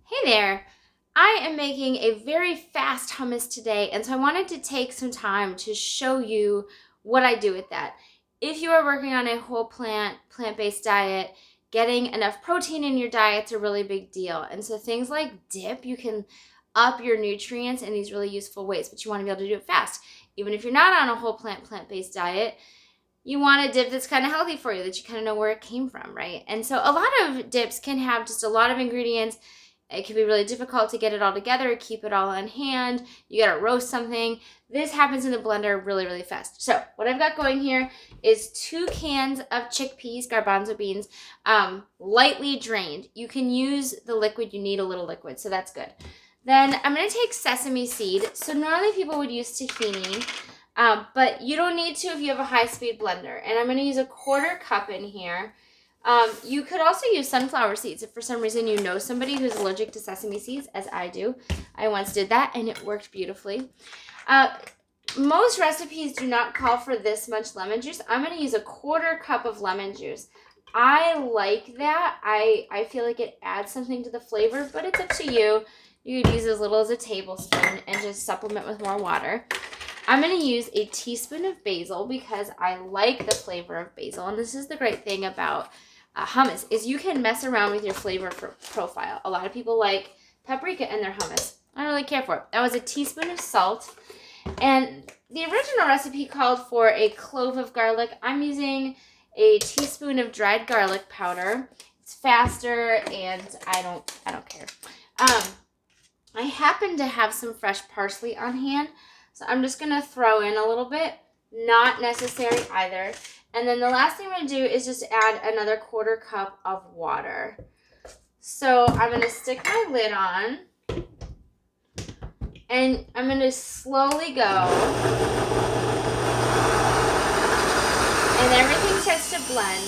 Hey there! I am making a very fast hummus today, and so I wanted to take some time to show you what I do with that. If you are working on a whole plant-based diet, getting enough protein in your diet's a really big deal. And so things like dip, you can up your nutrients in these really useful ways, but you want to be able to do it fast. Even if you're not on a whole plant-based diet, you want a dip that's kind of healthy for you, that you kind of know where it came from, right? And so a lot of dips can have just a lot of ingredients. It can be really difficult to get it all together, keep it all on hand. You gotta roast something. This happens in the blender really, really fast. So what I've got going here is 2 cans of chickpeas, garbanzo beans, lightly drained. You can use the liquid. You need a little liquid, so that's good. Then I'm gonna take sesame seed. So normally people would use tahini, but you don't need to if you have a high-speed blender. And I'm going to use a 1/4 cup in here. You could also use sunflower seeds if for some reason you know somebody who's allergic to sesame seeds, as I do. I once did that, and it worked beautifully. Most recipes do not call for this much lemon juice. I'm going to use a 1/4 cup of lemon juice. I like that. I feel like it adds something to the flavor, but it's up to you. You could use as little as a tablespoon and just supplement with more water. I'm going to use a teaspoon of basil because I like the flavor of basil. And this is the great thing about hummus is you can mess around with your flavor profile. A lot of people like paprika in their hummus. I don't really care for it. That was a teaspoon of salt. And the original recipe called for a clove of garlic. I'm using a teaspoon of dried garlic powder. It's faster and I don't care. I happen to have some fresh parsley on hand. So I'm just going to throw in a little bit, not necessary either. And then the last thing I'm going to do is just add another 1/4 cup of water. So I'm going to stick my lid on, and I'm going to slowly go. And everything starts to blend.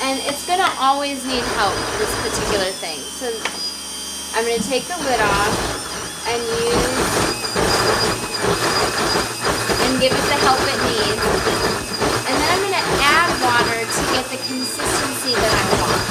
And it's going to always need help with this particular thing. So I'm going to take the lid off and give it the help it needs. And then I'm going to add water to get the consistency that I want.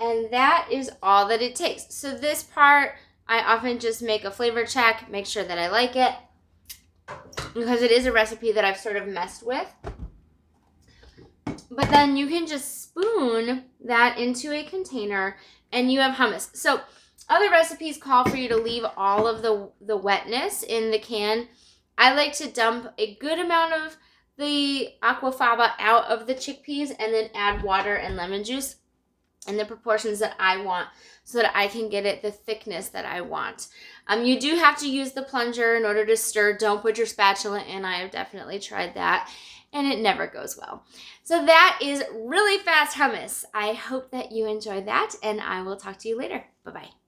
And that is all that it takes. So this part, I often just make a flavor check, make sure that I like it, because it is a recipe that I've sort of messed with. But then you can just spoon that into a container and you have hummus. So other recipes call for you to leave all of the wetness in the can. I like to dump a good amount of the aquafaba out of the chickpeas and then add water and lemon juice in the proportions that I want so that I can get it the thickness that I want. You do have to use the plunger in order to stir. Don't put your spatula in. I have definitely tried that, and it never goes well. So that is really fast hummus. I hope that you enjoyed that, and I will talk to you later. Bye-bye.